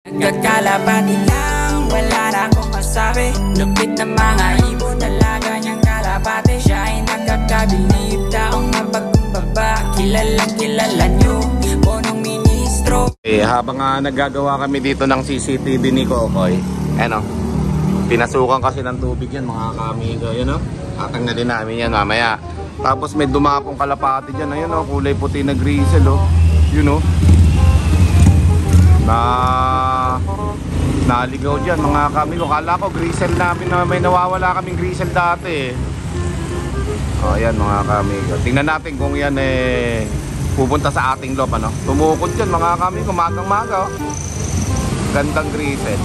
Nagkakalapati lang, wala na akong masabi. Lupit na mga ibon, talaga niyang kalapati. Siya ay nakakabilib, taong mapagkumbaba. Kilalang kilala niyo, punong ministro. Habang naggagawa kami dito ng CCTV ni Kokoy, ano, pinasukan kasi ng tubig yan mga kamigo, yun o. Atang na din namin yan mamaya. Tapos may dumapong kalapati dyan, ayun o, kulay puti na grisel o. Yun o. Naligaw dyan mga kamigo. Kala ko grisel namin na may nawawala kaming grisel dati. O yan mga kamigo. Tingnan natin kung yan pupunta sa ating loob, ano. Tumukod dyan mga kamigo, magang-maga o. Gandang grisel.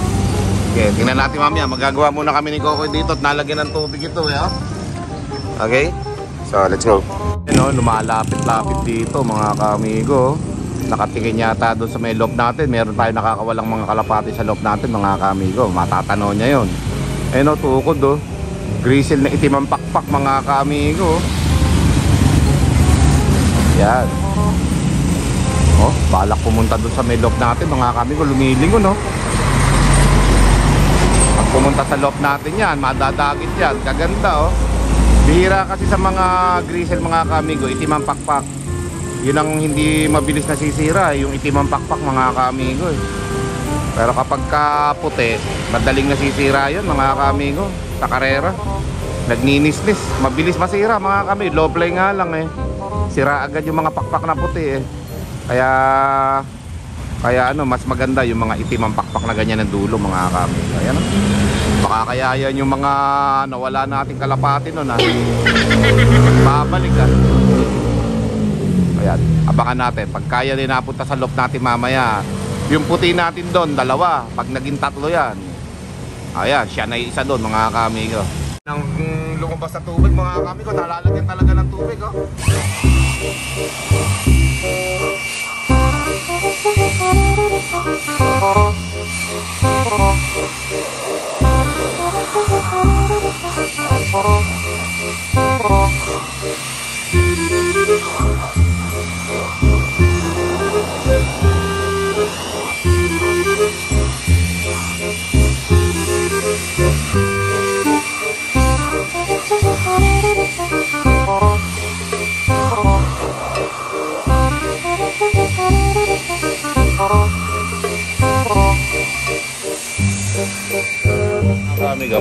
Okay, tingnan natin mamaya. Magagawa muna kami ni Kokoy dito at nalagyan ng tubig ito Okay, so let's go. Lumalapit-lapit dito mga kamigo. Nakatingin yata doon sa may loob natin. Meron tayo nakakawalang mga kalapati sa loob natin mga kamigo. Matatanaw niya yun. Tukod o. Grisel na itim ang pakpak mga kamigo. Yan. Balak pumunta doon sa may loob natin mga kamigo. Lumilingon Pag pumunta sa loob natin yan, madadagit yan. Kaganda Bihira kasi sa mga grisel mga kamigo, itim ang pakpak. Yun ang hindi mabilis nasisira, yung itim ang pakpak mga kamigo Pero kapag puti, madaling nasisira yun mga kamigo. Sa karera, nagninisnis, mabilis masira mga kamigo. Low play nga lang sira agad yung mga pakpak na puti Kaya mas maganda yung mga itim ang pakpak na ganyan ng dulo mga kamigo. Ayan baka kaya yan yung mga nawala nating kalapati nun babalik Ayan, abangan natin. Pag kaya din napunta sa loob natin mamaya. Yung puti natin doon, 2. Pag naging 3 yan. Ayan, siya na isa doon mga kamigo. Nang lumabas sa tubig mga kamigo, nalalagyan talaga ng tubig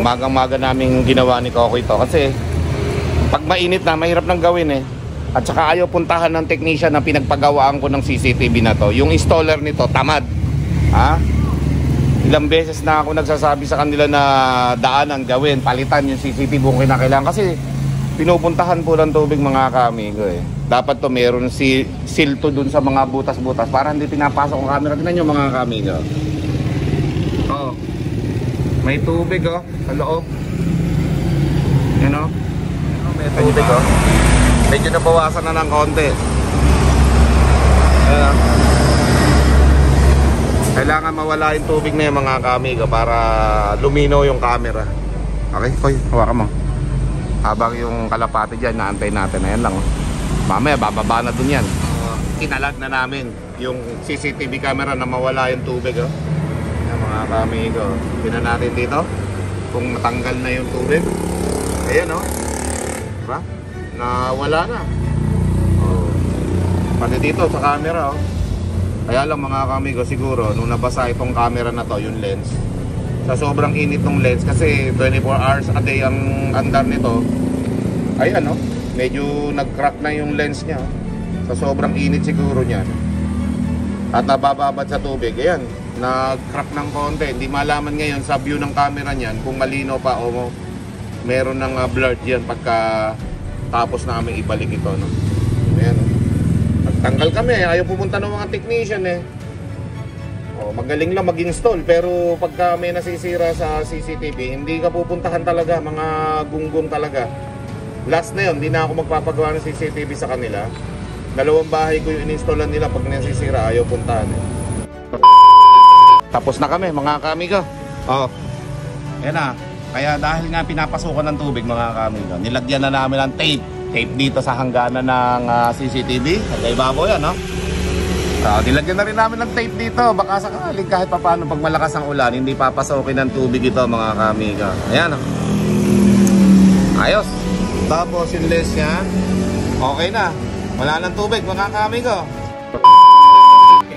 Magang-maga namin ginawa ni Kokoy ito kasi pag mainit na, mahirap nang gawin At saka ayaw puntahan ng technician na pinagpagawaan ko ng CCTV na to. Yung installer nito, tamad. Ilang beses na ako nagsasabi sa kanila na daanan, gawin, palitan yung CCTV kung kinakailangan. Kasi pinupuntahan po ng tubig mga kamigo Dapat to meron silto dun sa mga butas-butas para hindi pinapasok ang camera. Tingnan nyo mga kamigo. May tubig sa loob. May tubig Medyo nabawasan na ng konti. Kailangan mawala yung tubig na yung mga kamigo para lumino yung camera. Okay, Koy, hawakan mo. Habang yung kalapati dyan, naantay natin na yan lang Mamaya bababa na dun yan. Kinalag na namin yung CCTV camera na mawala yung tubig mga kamigo. Tingnan natin dito kung matanggal na yung tubig. Ayan diba? Nawala na. Pati dito sa camera Kaya lang mga kamigo, siguro nung nabasa itong camera na to, yung lens, sa sobrang init ng lens, kasi 24 hours a day ang andar nito. Ayan medyo nag-crack na yung lens niya sa sobrang init siguro niyan. At nabababad sa tubig. Ayan, nag-crack ng konti. Hindi malaman ngayon sa view ng camera niyan kung malino pa o meron ng blurred yan pagka tapos namin ibalik ito Ayan nagtanggal kami, ayaw pupunta ng mga technician magaling lang mag-install, pero pagka may nasisira sa CCTV, hindi ka pupuntahan talaga, mga gunggong talaga. Last na yun, hindi na ako magpapagawa ng CCTV sa kanila. 2 bahay ko yung in-installan nila. Pag nasisira, ayaw puntahan Tapos na kami mga kamigo. Yan na. Kaya dahil nga pinapasukan ng tubig mga kamigo, nilagyan na namin ng tape dito sa hangganan ng CCTV. At ibabaw yan So, nilagyan na rin namin ng tape dito. Baka sakaling kahit papaano pag malakas ang ulan, hindi papasokin ng tubig ito mga kamigo. Ayan o. Ayos. Tapos yung lens niya, okay na. Wala nang tubig mga kamigo.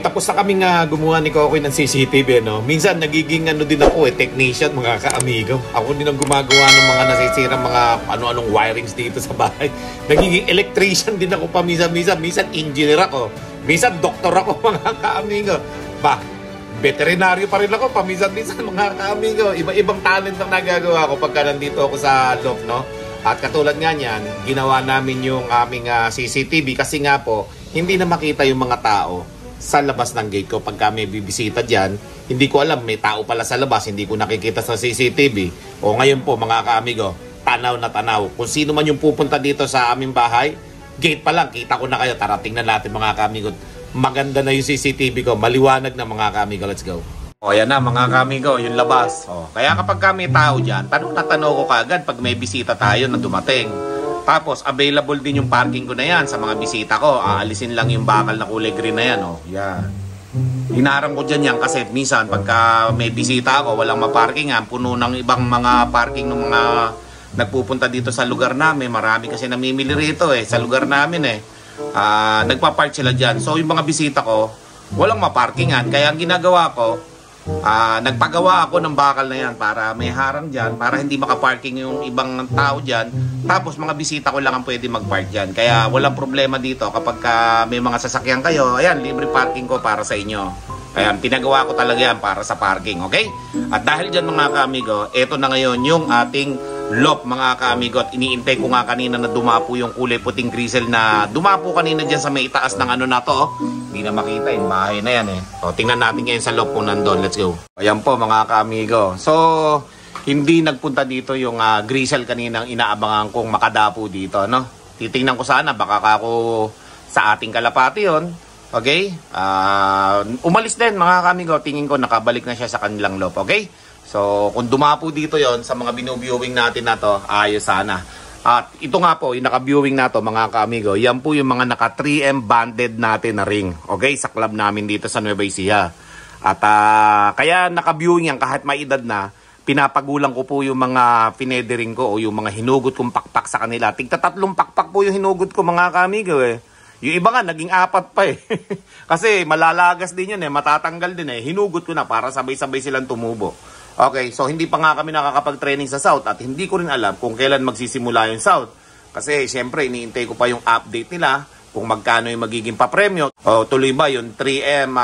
Tapos na kaming gumawa ni Kokoy ng CCTV, no? Minsan nagiging din ako technician mga kaamigo. Ako din ang gumagawa ng mga nasisirang mga ano-anong wirings dito sa bahay. Nagiging electrician din ako paminsan-minsan. Minsan engineer ako. Minsan doktor ako mga kaamigo. Veterinaryo pa rin ako paminsan-minsan mga kaamigo. Iba-ibang talent ang nagagawa ko pagka nandito ako sa loft, no? At katulad nga niyan, ginawa namin yung aming CCTV kasi nga po, hindi na makita yung mga tao sa labas ng gate ko pagka may bibisita dyan. Hindi ko alam, may tao pala sa labas, hindi ko nakikita sa CCTV. O ngayon po mga kaamigo, tanaw na tanaw. Kung sino man yung pupunta dito sa aming bahay, gate pa lang, kita ko na kayo. Tara, tingnan natin mga kaamigo. Maganda na yung CCTV ko, maliwanag na mga kaamigo. Let's go. O yan na mga kamigo, yung labas. Kaya kapag may tao dyan, tanong na tanong ko kagad pag may bisita tayo na dumating. Tapos available din yung parking ko na yan sa mga bisita ko. Aalisin lang yung bakal na kulay green na yan. Yan. Hinarang ko dyan yan kasi minsan pagka may bisita ako, walang maparkingan, puno ng ibang mga parking ng mga nagpupunta dito sa lugar namin. Marami kasi namimili rito sa lugar namin nagpa-park sila dyan. So yung mga bisita ko, walang maparkingan. Kaya ang ginagawa ko, nagpagawa ako ng bakal na yan para may harang dyan, para hindi makaparking yung ibang tao dyan. Tapos mga bisita ko lang ang pwede magpark dyan. Kaya walang problema dito kapag may mga sasakyan kayo. Ayan, libre parking ko para sa inyo. Ayan, pinagawa ko talaga yan para sa parking, okay? At dahil dyan mga kaamigo, eto na ngayon yung ating loft mga kaamigo. At iniintay ko nga kanina na dumapo yung kulay puting grisel na dumapo kanina dyan sa may itaas ng ano na to. Hindi na makita yung bahay na yan tingnan natin ngayon sa loft kung nandun. Let's go. Ayan po mga kaamigo. So, hindi nagpunta dito yung grisel kaninang inaabangan kong makadapo dito, no? Titingnan ko sana, baka ako sa ating kalapati yon. Okay? Umalis din mga kamigo. Tingin ko nakabalik na siya sa kanilang loft. Okay? So, kung dumapo dito yon sa mga binuviewing natin na to, ayos sana. At ito nga po, yung naka-viewing na to mga kamigo, yan po yung mga naka 3M banded natin na ring. Okay? Sa club namin dito sa Nueva Ecija. At kaya naka-viewing yan kahit may edad na, pinapagulang ko po yung mga finedering ko o yung mga hinugot kong pakpak sa kanila. Tigta 3 pakpak po yung hinugot ko mga kamigo Yung iba nga, naging 4 pa Kasi malalagas din yun matatanggal din Hinugot ko na para sabay-sabay silang tumubo. Okay, so hindi pa nga kami nakakapag-training sa South at hindi ko rin alam kung kailan magsisimula yung South. Kasi syempre, iniintay ko pa yung update nila kung magkano yung magiging papremyo. O tuloy ba yung 3M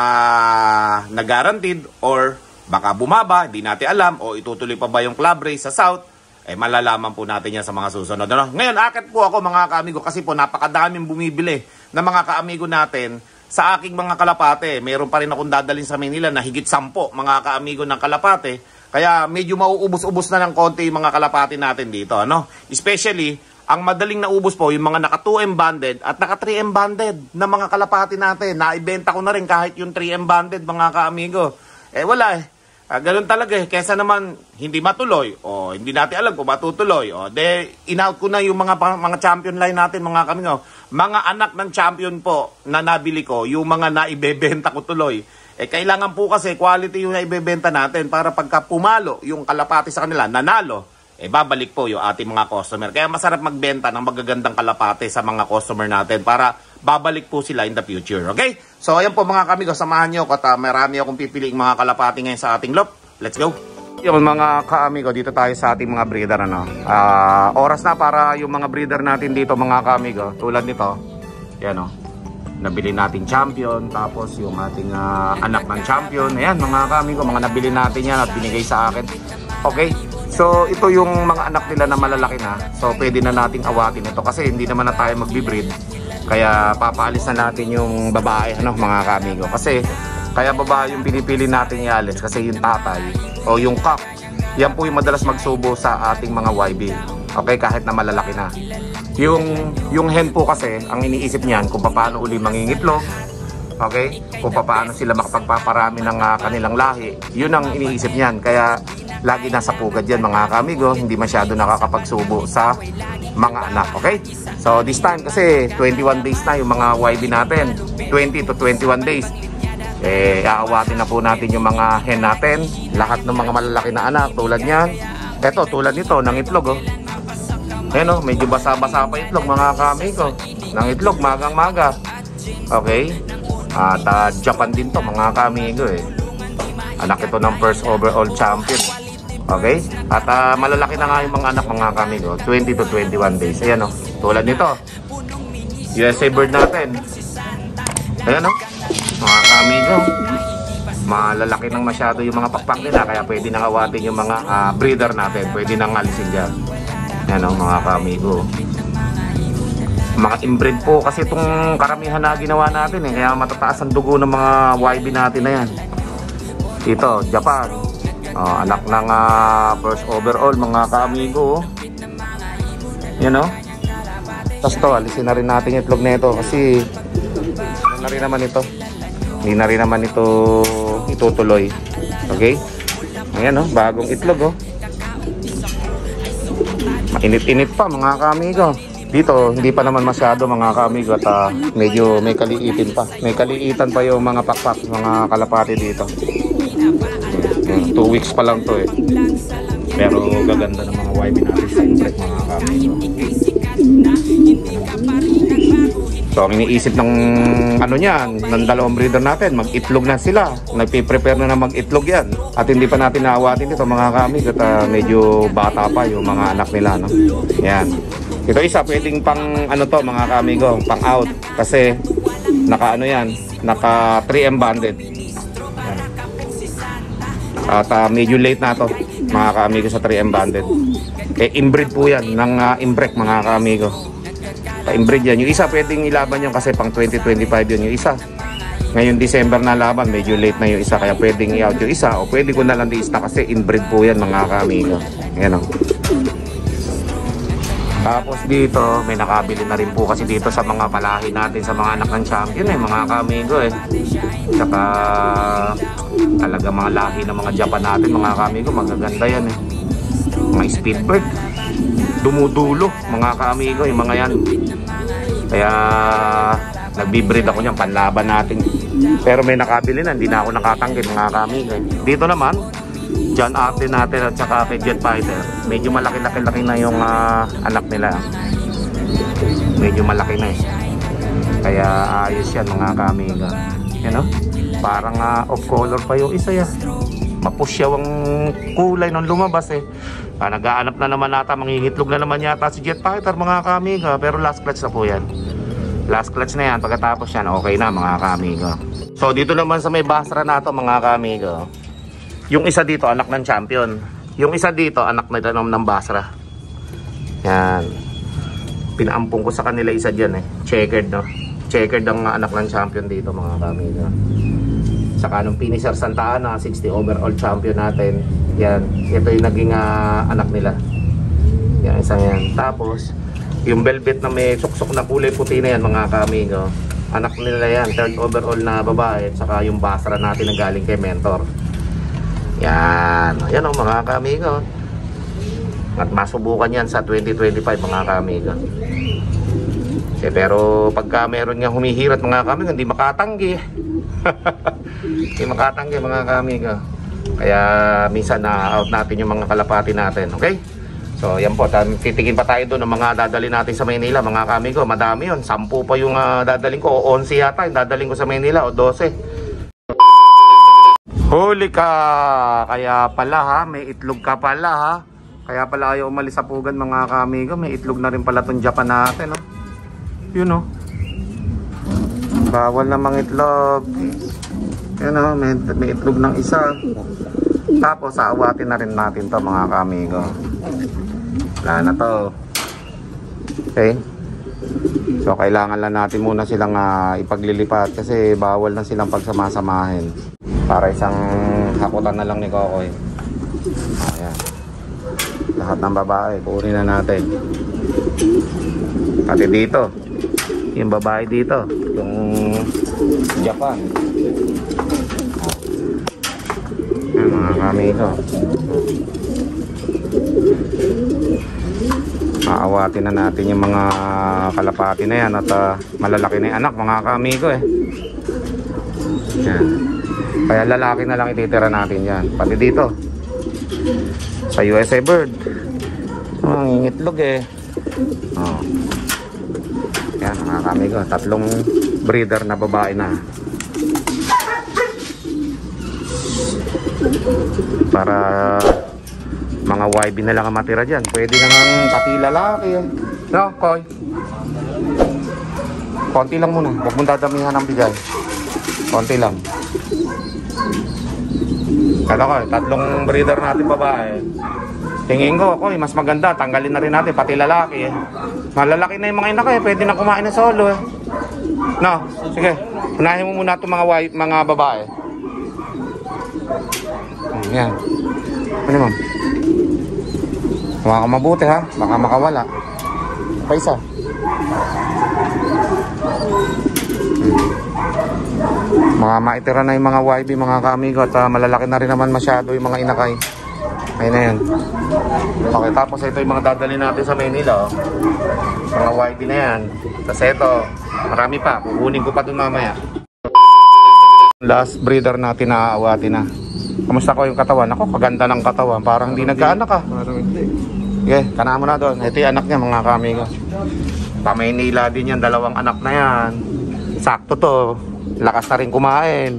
na guaranteed or baka bumaba, hindi natin alam, o itutuloy pa ba yung club race sa South, malalaman po natin yan sa mga susunod. Ngayon, akit po ako mga kaamigo kasi po napakadaming bumibili na mga kaamigo natin sa aking mga kalapate. Meron pa rin akong dadalhin sa Manila na higit 10 mga kaamigo ng kalapate. Kaya medyo mauubos-ubos na ng konti yung mga kalapate natin dito. Especially, ang madaling naubos po yung mga naka 2M banded at naka 3M banded na mga kalapate natin. Naibenta ko na rin kahit yung 3M banded mga kaamigo. Wala ganun talaga kesa naman hindi matuloy o hindi natin alam kung matutuloy in-out ko na yung mga champion line natin mga kamigo. Mga anak ng champion po na nabili ko, yung mga naibebenta ko tuloy. Kailangan po kasi quality yung naibebenta natin para pagka pumalo yung kalapati sa kanila, nanalo, babalik po yung ating mga customer. Kaya masarap magbenta ng magagandang kalapate sa mga customer natin para babalik po sila in the future. Okay? So, ayan po mga kamigo, samahan nyo at marami akong pipiliing mga kalapati ngayon sa ating loft. Let's go! Yung mga kaamigo, dito tayo sa ating mga breeder. Oras na para yung mga breeder natin dito mga kaamigo. Tulad nito, yan nabili natin champion, tapos yung ating anak ng champion. Ayan mga kaamigo, mga nabili natin yan at binigay sa akin. Okay? So, ito yung mga anak nila na malalaki na. So, pwede na nating awatin ito kasi hindi naman na tayo magbe-breed. Kaya papaalis na natin yung babae, mga kamigo. Kasi, kaya babae yung pinipili natin i-alis kasi yung tatay o yung cock, yan po yung madalas magsubo sa ating mga YB. Okay, kahit na malalaki na. Yung hen po kasi, ang iniisip niyan kung paano uli mangingitlog. Okay? Kung paano sila makapagpaparami ng kanilang lahi. Yun ang iniisip niyan. Kaya, lagi nasa pugad yan mga kamigo, hindi masyado nakakapagsubo sa mga anak. Okay? So this time kasi 21 days na yung mga YB natin. 20 to 21 days. Aawatin na po natin yung mga hen natin. Lahat ng mga malalaki na anak tulad niyan. Eto, tulad nito, ng itlog, oh. Ayan, oh, medyo basa-basa pa itlog, mga kamigo. Ng itlog, magang-maga. Okay? At Japan din to, mga kamigo, eh. Anak ito ng first overall champion. Okay? At malalaki na nga yung mga anak, mga kamigo. 20 to 21 days. Ayan, oh. Tulad nito. USA bird natin. Ayan, oh. Mga kamigo. Malalaki nang masyado yung mga pakpak nila, kaya pwede nang awatin yung mga breeder natin. Pwede nang alisin dyan. Yan o, mga kamigo. Mga inbred po kasi itong karamihan na ginawa natin, eh. Kaya matataas ang dugo ng mga YB natin na yan. Ito, Japan. Anak ng first overall, mga kamigo. Yan o. Tapos to, alisin na rin natin yung itlog na ito kasi ano na rin naman ito. Hindi na rin naman ito itutuloy. Okay? Ayan, oh, bagong itlog, oh. Mainit-init pa, mga kamigo. Dito hindi pa naman masyado, mga kamigo, at medyo may kaliitin pa. May kaliitan pa yung mga pakpak, mga kalapati dito. 2 weeks pa lang to, eh. Pero gaganda ng mga YB natin sa inbred, mga kamigo. So, ang iniisip ng ano niyan, ng dalawang breeder natin, mag-itlog na sila. Nagpe-prepare na mag-itlog yan. At hindi pa natin naawatin ito, mga kamig, at medyo bata pa yung mga anak nila, no? Yan. Ito isa, pwedeng pang ano to, mga kamigo, pang out. Kasi naka ano yan, naka 3M banded. Yan. At medyo late na to, mga kamigo, sa 3M banded. Inbreed po yan, ng inbreak, mga kamigo. Pa-inbreed yan. Yung isa pwedeng ilaban yun kasi pang 2025 yun yung isa. Ngayon December na laban, medyo late na yung isa, kaya pwedeng i-out yung isa o pwede ko na lang di-ista kasi inbreed po yan, mga kamigo. Ayan, o. Tapos dito may nakabili na rin po kasi dito sa mga palahi natin, sa mga anak ng champion, eh, mga kamigo, eh. Saka talaga mga lahi ng mga Japan natin, mga kamigo, magaganda yan, eh. Mga speedbird, dumudulo, mga kamigo, yung mga yan. Kaya nagbi-breed ako niyan, panlaban natin. Pero may nakabili na, hindi na ako nakatanggi, mga kamigo. Dito naman, John Arden natin at saka kay Jet Fighter, medyo malaki-laki na yung anak nila. Medyo malaki na, eh. Kaya ayos yan, mga kamigo. Yan, o, parang off color pa yung isa yan. Mapusyaw ang kulay nung lumabas, eh. Nag-aanap na naman nata, manghihitlog na naman yata si Jet Fighter, mga kamigo. Pero last clutch na po yan. Last clutch na yan. Pagkatapos yan, okay na, mga kamigo. So dito naman sa may Basra na to, mga kamigo, yung isa dito anak ng champion, yung isa dito anak na ng Basra. Yan, pinaampong ko sa kanila isa dyan, eh. Checkered, no? Checkered ang anak ng champion dito, mga kamigo. Saka nung finisher Santa Ana, 60 overall champion natin. Yan, ito yung naging anak nila. Yan, isang yan. Tapos yung velvet na may suksok na kulay puti na yan, mga kamigo, anak nila yan, third overall na babae. At saka yung Basra natin na galing kay Mentor. Yan, yan o, mga kamigo. At masubukan yan sa 2025, mga kamigo. Pero pagka meron nga humihirat, mga kamigo, hindi makatanggi. Hindi makatanggi, mga kamigo. Kaya minsan na-out natin yung mga kalapati natin. Okay? So yan po, titigin pa tayo doon ng mga dadali natin sa Maynila, mga kamigo. Madami yun, 10 pa yung dadaling ko, o 11 yata yung dadaling ko sa Maynila, o 12. Huli ka! Kaya pala, ha, may itlog ka pala, ha. Kaya pala ayaw umalis sa pugan, mga kamigo. May itlog na rin pala itong Japan natin, no? Yun, no? Bawal na mga itlog. Yun, no? May itlog ng isa. Tapos aawatin na rin natin to, mga kamigo. Wala na to. Okay? So kailangan lang natin muna silang ipaglilipat kasi bawal na silang pagsamasamahin. Para isang hakutan na lang ni Kokoy. Ayan. Lahat ng babae, kunin na natin. Pati dito, yung babae dito, yung Japan. Ayan, mga kamigo. Aawatin na natin yung mga kalapati na yan at malalaki na yung anak mga kaamigo eh. Yan. Kaya lalaki na lang ititira natin yan. Pati dito sa USA bird. Ang itlog eh. Oh. Yan mga kaamigo, 3 breeder na babae na. Para mga YB na lang ang matira dyan. Pwede namang pati lalaki eh. No, Koy? Konti lang muna. Huwag mong dadamihan ng bigay. Konti lang. Kala ko, 3 breeder natin babae. Tingin ko, Koy, mas maganda. Tanggalin na rin natin pati lalaki eh. Malalaki na yung mga inak eh. Pwede na kumain ng solo eh. No, sige. Unahin mo muna itong mga babae. Yan. Ano mo? Huwag ka mabuti ha. Baka makawala. Pa isa. Mga maitira na yung mga YB mga kaamigo. At malalaki na rin naman masyado yung mga inakay. Ayun na yan. Okay, tapos ito yung mga dadali natin sa Maynila. Oh. Mga YB na yan. Tapos ito, marami pa. Kukunin ko pa dun mamaya. Last breeder natin na aawatin na. Kamusta ko yung katawan? Ako, kaganda ng katawan. Parang hindi nagkaanak ah. Parang hindi. Okay, kana mo na doon. Ito yung anak niya mga kamigo. Pa-Maynila din yan. 2 anak na yan. Sakto to. Lakas na rin kumain.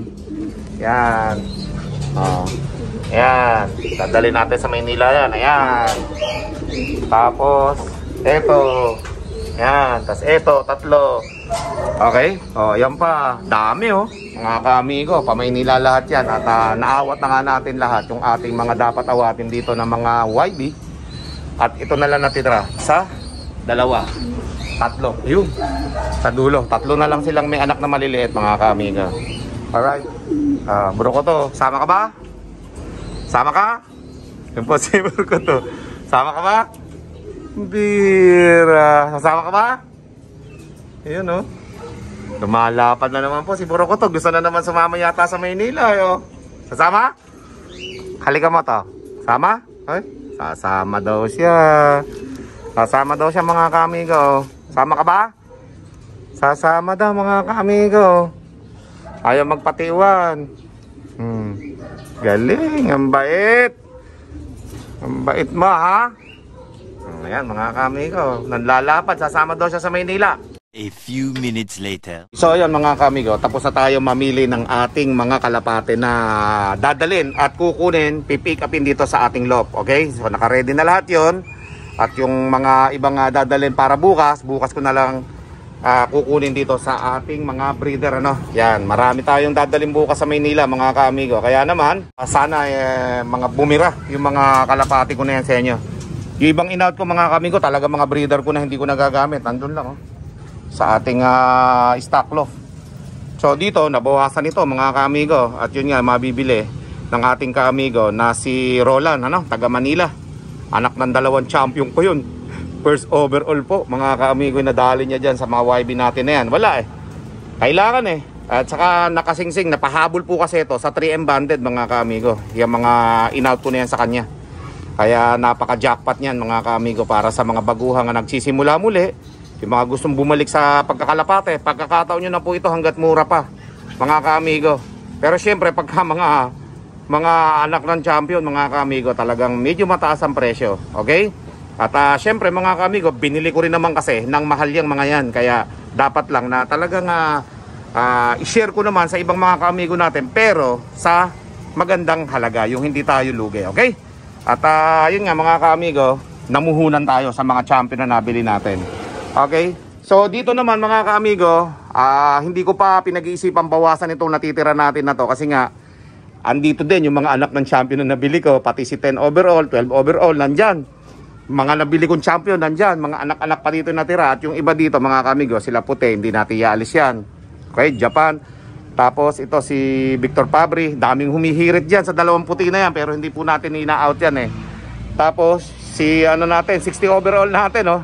Yan. Oh. Yan. Dadali natin sa Maynila yan. Ayan. Tapos, eto. Yan. Tapos eto, 3. Okay? O, yan pa. Dami oh. Mga kaamigo, pa-Maynila lahat yan. At naawat na nga natin lahat yung ating mga dapat awatin dito ng mga YB. At ito na lang natitira sa 2. 3. Yun. Sa dulo. 3 na lang silang may anak na maliliit mga kaamigo. Alright. Bro ko to. Sama ka ba? Sama ka? Impossible ko to. Sama ka ba? Bira. Sasama ka ba? Ayun oh. Lumalapad na naman po si Buro ko to. Gusto na naman sumama yata sa Maynila. Yo. Sasama? Halika mo to. Sama? Ay, sasama daw siya. Sasama daw siya mga kaamigo. Sama ka ba? Sasama daw mga kaamigo. Ayaw magpatiwan. Galing. Ang bait. Ang bait mo ha. Ayan mga kaamigo. Nanlalapad. Sasama daw siya sa Maynila. A few minutes later. So ayan mga kamigo, tapos na tayo mamili ng ating mga kalapate na dadalin at kukunin, pipick upin dito sa ating loft. Okay? So naka-ready na lahat yon. At yung mga ibang dadalin para bukas ko na lang kukunin dito sa ating mga breeder. Ano? Yan, marami tayong dadalin bukas sa Maynila mga kamigo. Kaya naman, sana mga bumira yung mga kalapate ko na yan sa inyo. Yung ibang in-out ko mga kamigo, talaga mga breeder ko na hindi ko nagagamit. Nandun lang oh. Sa ating stock loft. So dito nabawasan ito mga kaamigo. At yun nga mabibili ng ating kaamigo na si Roland, ano, taga Manila. Anak ng 2 champion ko yun. First overall po mga kaamigo, nadali niya dyan sa mga YB natin na yan. Wala eh. Kailangan eh. At saka nakasingsing, napahabol po kasi ito sa 3M banded mga kaamigo. Yung mga in-out ko na yan sa kanya. Kaya napaka-jackpot niyan mga kaamigo para sa mga baguhang na nagsisimula muli. Yung mga gustong bumalik sa pagkakalapate, pagkakataon nyo na po ito hanggat mura pa mga kaamigo. Pero syempre pagka mga anak ng champion mga kaamigo, talagang medyo mataas ang presyo. Okay? At syempre mga kaamigo, binili ko rin naman kasi ng mahal yung mga yan. Kaya dapat lang na talagang i-share ko naman sa ibang mga kaamigo natin, pero sa magandang halaga, yung hindi tayo lugi. Okay? At yun nga mga kaamigo, namuhunan tayo sa mga champion na nabili natin. Okay, so dito naman mga kaamigo, hindi ko pa pinag-iisipang bawasan itong natitira natin na to. Kasi nga, andito din yung mga anak ng champion na nabili ko. Pati si 10 overall, 12 overall, nandyan. Mga nabili kong champion, nandyan. Mga anak-anak pa dito natira. At yung iba dito mga kaamigo, sila puti, hindi natin ialis yan. Okay, Japan. Tapos ito si Victor Fabry, daming humihirit dyan sa 2 puti na yan. Pero hindi po natin ina-out yan eh. Tapos si ano natin, 60 overall natin oh.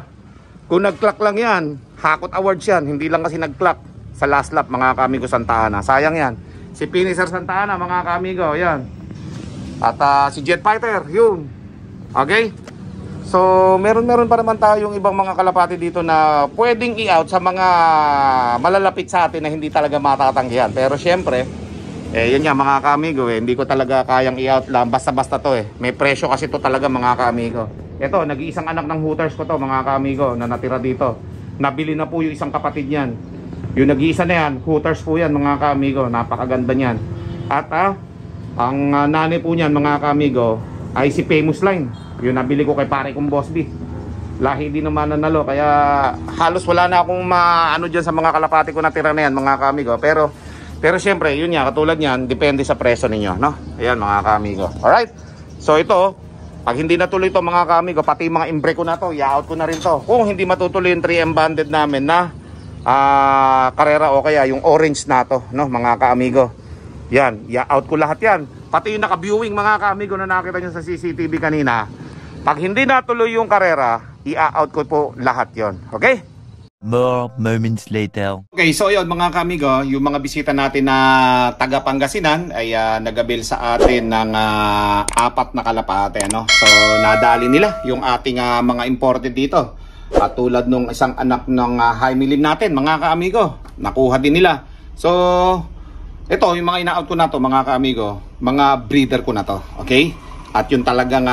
Kung nag-clock lang yan, Hakot Awards yan. Hindi lang kasi nag-clock sa last lap mga kaamigo Santa Ana. Sayang yan. Si Finisher Santa Ana mga kaamigo, yan. At si Jet Fighter, yun. Okay? So, meron pa naman tayong ibang mga kalapati dito na pwedeng i-out sa mga malalapit sa atin na hindi talaga matatanggihan. Pero syempre, yun nga mga kaamigo, hindi ko talaga kayang i-out lang basta-basta to May presyo kasi to talaga mga kaamigo. Ito, nag-iisang anak ng Hooters ko to mga kaamigo na natira dito. Nabili na po yung isang kapatid niyan. Yung nag-iisa na yan, Hooters po yan mga kaamigo. Napakaganda niyan. At ang nanay po niyan mga kaamigo ay si Famous Line. Yung nabili ko kay pare kong Boss B. Lahi din naman nanalo. Kaya halos wala na akong maano dyan sa mga kalapati ko na tira na yan mga kaamigo. Pero syempre yun nga katulad yan, depende sa presyo ninyo, no? Ayan mga kaamigo. Alright. So ito, pag hindi natuloy ito mga kaamigo, pati mga imbre ko na to, i-out ko na rin to. Kung hindi matutuloy yung 3M banded namin na karera o kaya yung orange na to, no mga kaamigo. Yan, i-out ko lahat yan. Pati yung naka-viewing mga kaamigo na nakita nyo sa CCTV kanina. Pag hindi natuloy yung karera, i-out ko po lahat yon. Okay? More moments later. Okay, so yun mga kaamigo, yung mga bisita natin na taga Pangasinan ay nagabil sa atin ng 4 na kalapate, no? So nadali nila yung ating mga imported dito. At tulad nung isang anak ng Jaime Lim natin mga kaamigo, nakuha din nila. So ito yung mga ina-out ko na to mga kaamigo, mga breeder ko na to, okay? At yung talagang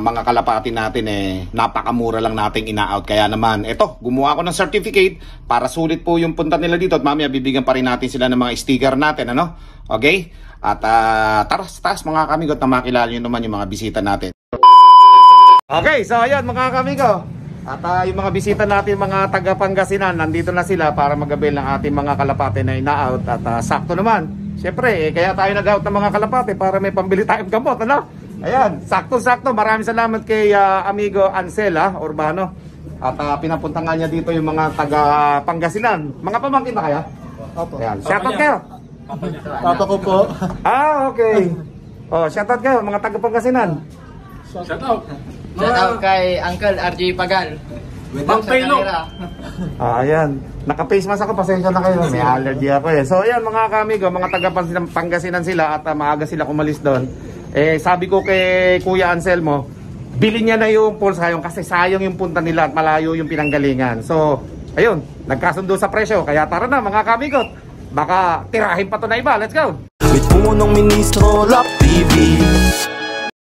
mga kalapati natin napakamura lang nating ina-out. Kaya naman, eto, gumawa ako ng certificate para sulit po yung punta nila dito. At mamaya bibigyan pa rin natin sila ng mga sticker natin, ano? Okay? At taras mga kamigo at makilala nyo naman yung mga bisita natin. Okay, so ayan mga kamigo. At yung mga bisita natin, mga taga Pangasinan, nandito na sila para magabil ng ating mga kalapati na ina-out. At sakto naman, syempre, kaya tayo nag-out ng mga kalapati para may pambili tayong gamot, ano? Ayan, sakto-sakto. Maraming salamat kay amigo Ansel Urbano. At pinapunta nga niya dito yung mga taga Pangasinan. Mga pamangkin na kaya? Opo. Ayan, shoutout kayo. Papa ko po. Okay. Oh, shoutout kayo mga taga Pangasinan. Shoutout. Shoutout kay Uncle RJ Pagal. Bang Pelo. Ayan. Naka-face mask ako, pasensya na kayo. May allergy ako So ayan mga kamigo, mga taga Pangasinan sila at maaga sila kumalis doon. Sabi ko kay Kuya Anselmo, bilhin niya na yung pulse ngayon kasi sayang yung punta nila at malayo yung pinanggalingan. So, ayun, nagkasundo sa presyo. Kaya tara na mga kamigot. Baka tirahin pa to na iba. Let's go! With punong ministro, Lap TV.